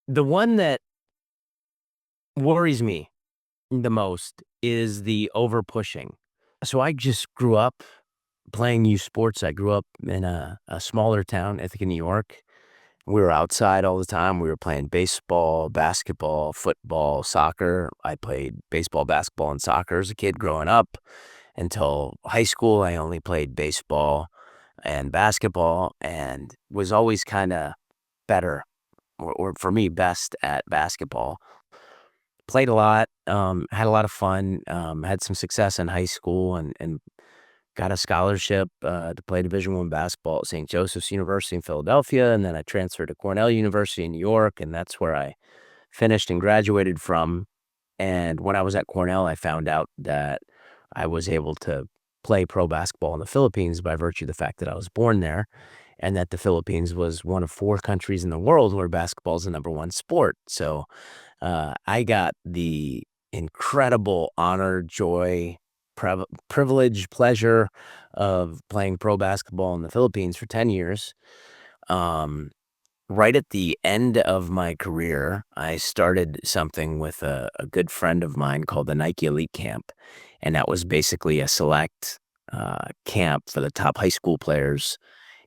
The one that worries me the most is the over pushing. So I just grew up playing youth sports. I grew up in a smaller town, I think in New York. We were outside all the time. We were playing baseball, basketball, football, soccer. I played baseball, basketball, and soccer as a kid growing up. Until high school, I only played baseball and basketball and was always kind of better, or for me, best at basketball. Played a lot, had a lot of fun, had some success in high school and got a scholarship, to play Division I basketball at St. Joseph's University in Philadelphia, and then I transferred to Cornell University in New York, and that's where I finished and graduated from. And when I was at Cornell, I found out that I was able to play pro basketball in the Philippines by virtue of the fact that I was born there, and that the Philippines was one of 4 countries in the world where basketball is the number 1 sport. So, I got the incredible honor, joy, privilege, pleasure of playing pro basketball in the Philippines for 10 years. Um, right at the end of my career, I started something with a good friend of mine called the Nike Elite Camp, and that was basically a select, camp for the top high school players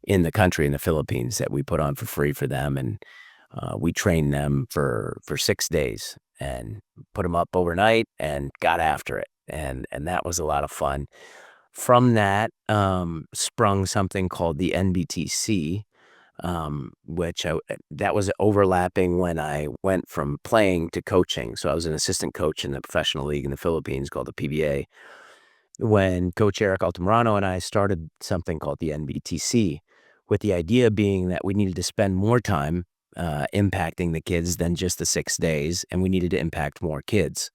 in the country, in the Philippines, that we put on for free for them, and, we trained them for 6 days and put them up overnight and got after it, and that was a lot of fun. From that, sprung something called the NBTC, which that was overlapping when I went from playing to coaching. So I was an assistant coach in the professional league in the Philippines called the PBA when Coach Eric Altamirano and I started something called the NBTC, with the idea being that we needed to spend more time impacting the kids than just the 6 days, and we needed to impact more kids.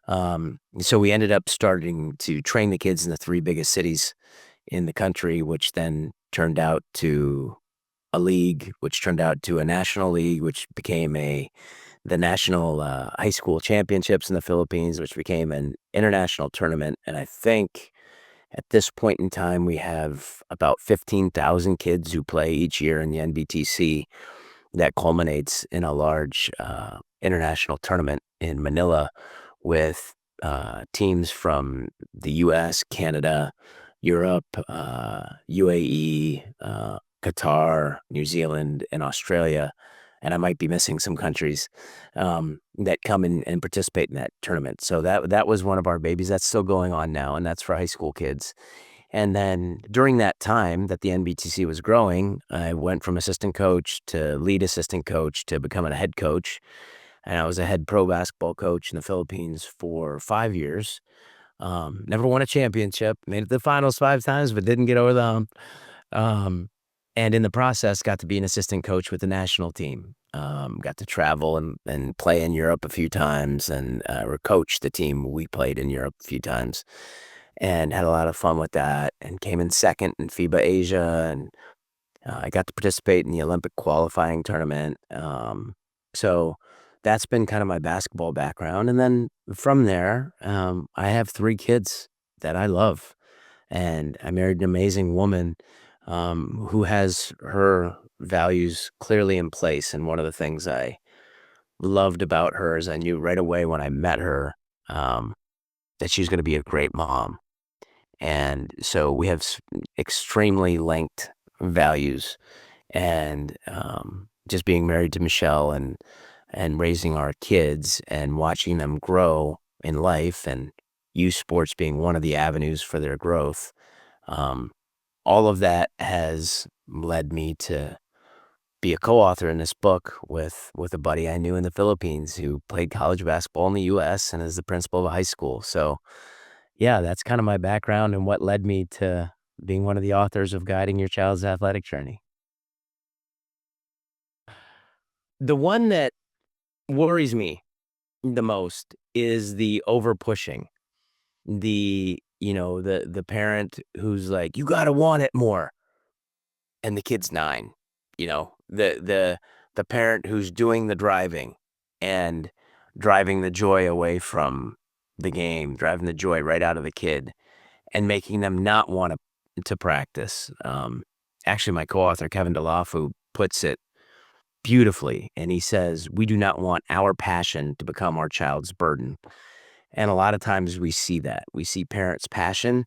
So we ended up starting to train the kids in the 3 biggest cities in the country, which then turned out to a league, which turned out to a national league, which became the national high school championships in the Philippines, which became an international tournament. And I think at this point in time, we have about 15,000 kids who play each year in the NBTC. That culminates in a large international tournament in Manila with teams from the US, Canada, Europe, UAE, Qatar, New Zealand, and Australia, and I might be missing some countries, that come in and participate in that tournament. So that was one of our babies. That's still going on now, and that's for high school kids. And then during that time that the NBTC was growing, I went from assistant coach to lead assistant coach to becoming a head coach, and I was a head pro basketball coach in the Philippines for 5 years. Never won a championship, made it to the finals 5 times, but didn't get over the hump. Um, and in the process, got to be an assistant coach with the national team. Got to travel and play in Europe a few times and or coach the team we played in Europe a few times and had a lot of fun with that and came in second in FIBA Asia. And I got to participate in the Olympic qualifying tournament. So that's been kind of my basketball background. And then from there, I have 3 kids that I love and I married an amazing woman who has her values clearly in place. And one of the things I loved about her is I knew right away when I met her um, that she's going to be a great mom. And so we have extremely linked values, and just being married to Michelle and raising our kids and watching them grow in life and youth sports being one of the avenues for their growth. Um, all of that has led me to be a co-author in this book with a buddy I knew in the Philippines who played college basketball in the US and is the principal of a high school. So, yeah, that's kind of my background and what led me to being one of the authors of Guiding Your Child's Athletic Journey. The one that worries me the most is the over pushing. The parent who's like, "You gotta want it more." And the kid's 9, the parent who's doing the driving and driving the joy away from the game, driving the joy right out of the kid and making them not want to practice. Actually, my co-author, Kevin DeLoff, puts it beautifully, and he says, "We do not want our passion to become our child's burden." And a lot of times we see that. We see parents' passion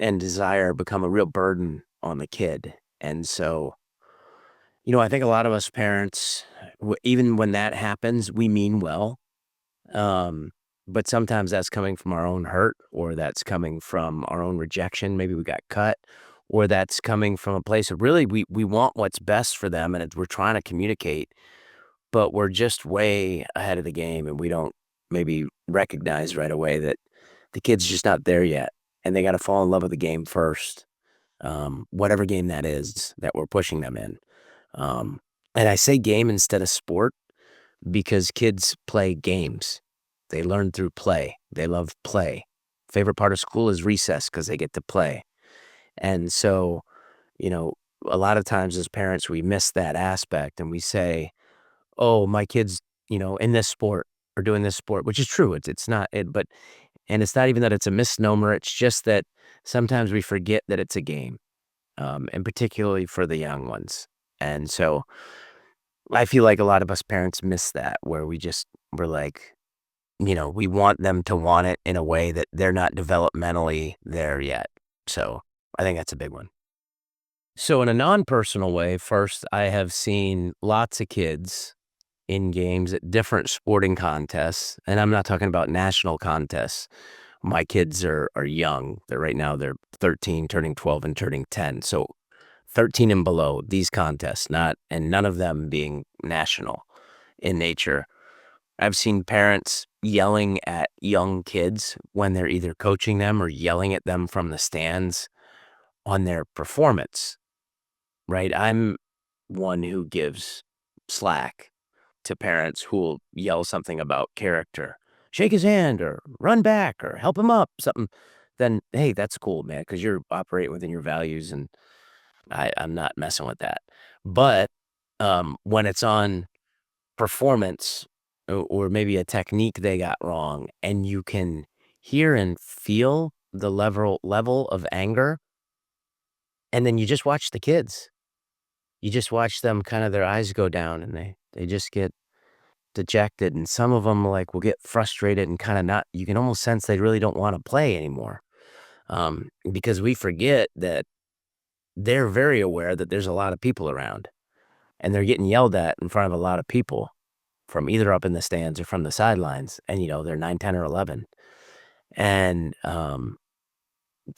and desire become a real burden on the kid. And so, I think a lot of us parents, even when that happens, we mean well. Um, but sometimes that's coming from our own hurt, or that's coming from our own rejection. Maybe we got cut, or that's coming from a place of really we want what's best for them, and we're trying to communicate, but we're just way ahead of the game, and we don't maybe recognize right away that the kid's just not there yet, and they got to fall in love with the game first, whatever game that is that we're pushing them in. Um, and I say game instead of sport because kids play games. They learn through play. They love play. Favorite part of school is recess because they get to play. And so, you know, a lot of times as parents, we miss that aspect and we say, oh, my kids, in this sport or doing this sport, which is true. It's not it, but and it's not even that it's a misnomer. It's just that sometimes we forget that it's a game, and particularly for the young ones. And so I feel like a lot of us parents miss that where we're like, we want them to want it in a way that they're not developmentally there yet. So I think that's a big one. So in a non-personal way, first, I have seen lots of kids in games at different sporting contests, and I'm not talking about national contests. My kids are young. They're 13, turning 12 and turning 10. So 13 and below, these contests, and none of them being national in nature. I've seen parents yelling at young kids when they're either coaching them or yelling at them from the stands on their performance, right? I'm one who gives slack to parents who will yell something about character, shake his hand or run back or help him up, something. Then, hey, that's cool, man, because you're operating within your values, and I'm not messing with that. But when it's on performance or maybe a technique they got wrong, and you can hear and feel the level of anger, and then you just watch the kids. You just watch them kind of their eyes go down, and they just get dejected, and some of them, like, will get frustrated and kinda not you can almost sense they really don't wanna play anymore, because we forget that they're very aware that there's a lot of people around, and they're getting yelled at in front of a lot of people from either up in the stands or from the sidelines, and, they're 9, 10, or 11, and,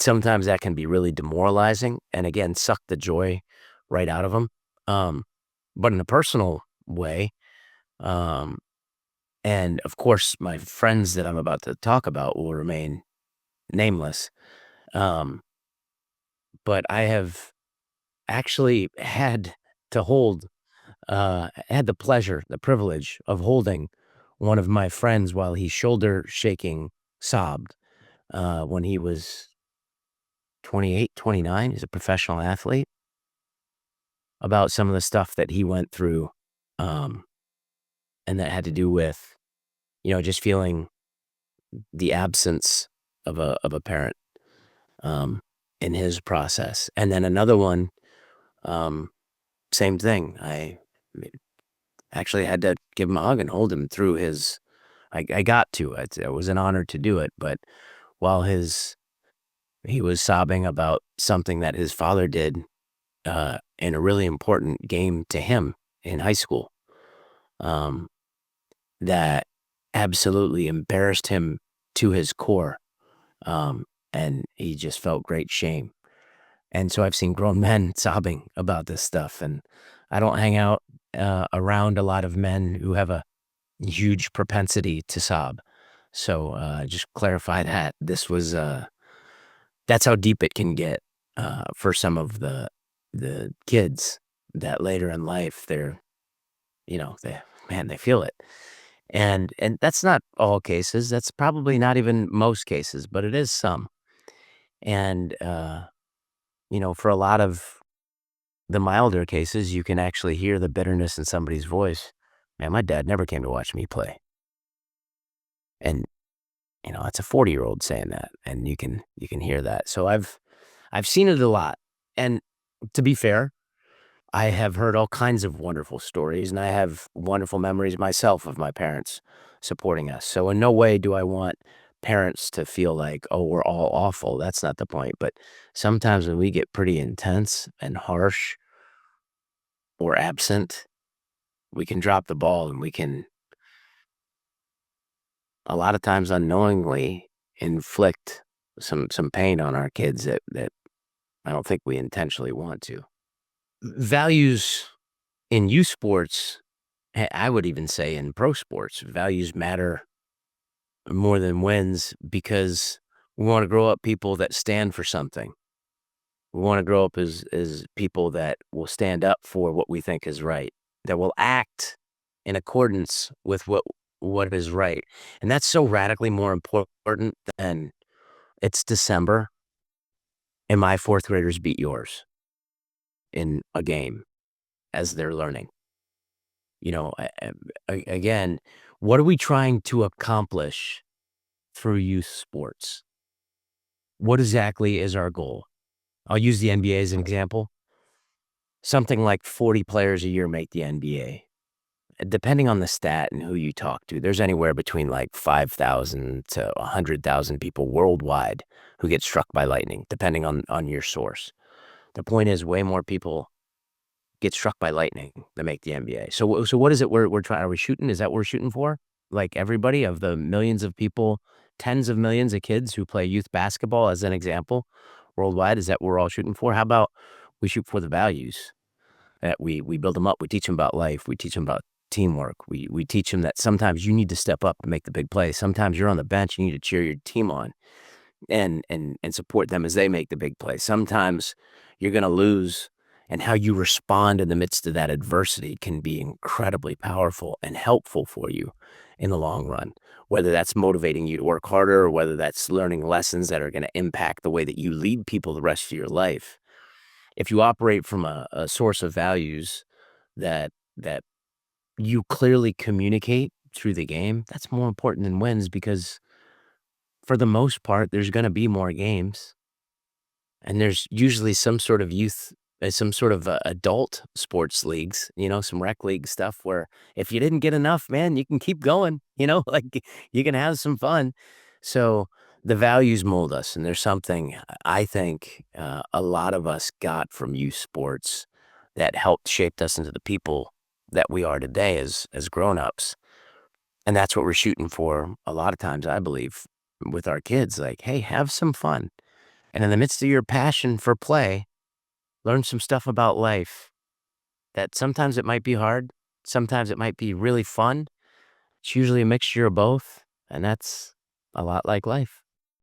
sometimes that can be really demoralizing and, again, suck the joy right out of them, but in a personal way, um and, of course, my friends that I'm about to talk about will remain nameless. Um, but I have actually had the pleasure, the privilege of holding one of my friends while he shoulder shaking sobbed, when he was 28, 29. He's a professional athlete, about some of the stuff that he went through, um, and that had to do with, just feeling the absence of a parent, um, in his process. And then another one, um, same thing. I actually had to give him a hug and hold him through his. I got to. It was an honor to do it. But while he was sobbing about something that his father did, in a really important game to him in high school, um, that absolutely embarrassed him to his core, um, and he just felt great shame. And so I've seen grown men sobbing about this stuff, and I don't hang out, around a lot of men who have a huge propensity to sob. So, just clarify that. That's how deep it can get, for some of the kids that later in life, they feel it. And that's not all cases. That's probably not even most cases, but it is some. And, for a lot of the milder cases, you can actually hear the bitterness in somebody's voice. "Man, my dad never came to watch me play." And, that's a 40-year-old saying that, and you can hear that. So I've seen it a lot. And to be fair, I have heard all kinds of wonderful stories, and I have wonderful memories myself of my parents supporting us. So in no way do I want parents to feel like, "Oh, we're all awful." That's not the point, but sometimes when we get pretty intense and harsh or absent, we can drop the ball and we can, a lot of times unknowingly, inflict some pain on our kids that I don't think we intentionally want to. Values in youth sports, I would even say in pro sports, values matter more than wins because we wanna grow up people that stand for something. We wanna grow up as people that will stand up for what we think is right, that will act in accordance with what is right, and that's so radically more important than, "It's December, and my 4th graders beat yours in a game," as they're learning. You know, again, what are we trying to accomplish through youth sports? What exactly is our goal? I'll use the NBA as an example. Something like 40 players a year make the NBA. Depending on the stat and who you talk to, there's anywhere between like 5,000 to 100,000 people worldwide who get struck by lightning, depending on your source. The point is, way more people get struck by lightning than make the NBA. So what is it we're trying? Are we shooting? Is that what we're shooting for? Like everybody of the millions of people, tens of millions of kids who play youth basketball, as an example, worldwide, is that what we're all shooting for? How about we shoot for the values that we build them up. We teach them about life. We teach them about teamwork. We teach them that sometimes you need to step up to make the big play. Sometimes you're on the bench. You need to cheer your team on and support them as they make the big play. Sometimes you're gonna lose, and how you respond in the midst of that adversity can be incredibly powerful and helpful for you in the long run. Whether that's motivating you to work harder or whether that's learning lessons that are gonna impact the way that you lead people the rest of your life. If you operate from a source of values that you clearly communicate through the game, that's more important than wins because for the most part, there's gonna be more games, and there's usually some sort of some sort of, adult sports leagues, some rec league stuff where if you didn't get enough, man, you can keep going, like, you can have some fun. So, the values mold us, and there's something I think, a lot of us got from youth sports that helped shaped us into the people that we are today as grown-ups, and that's what we're shooting for a lot of times, I believe, with our kids, like, "Hey, have some fun." And in the midst of your passion for play, learn some stuff about life that sometimes it might be hard, sometimes it might be really fun. It's usually a mixture of both, and that's a lot like life.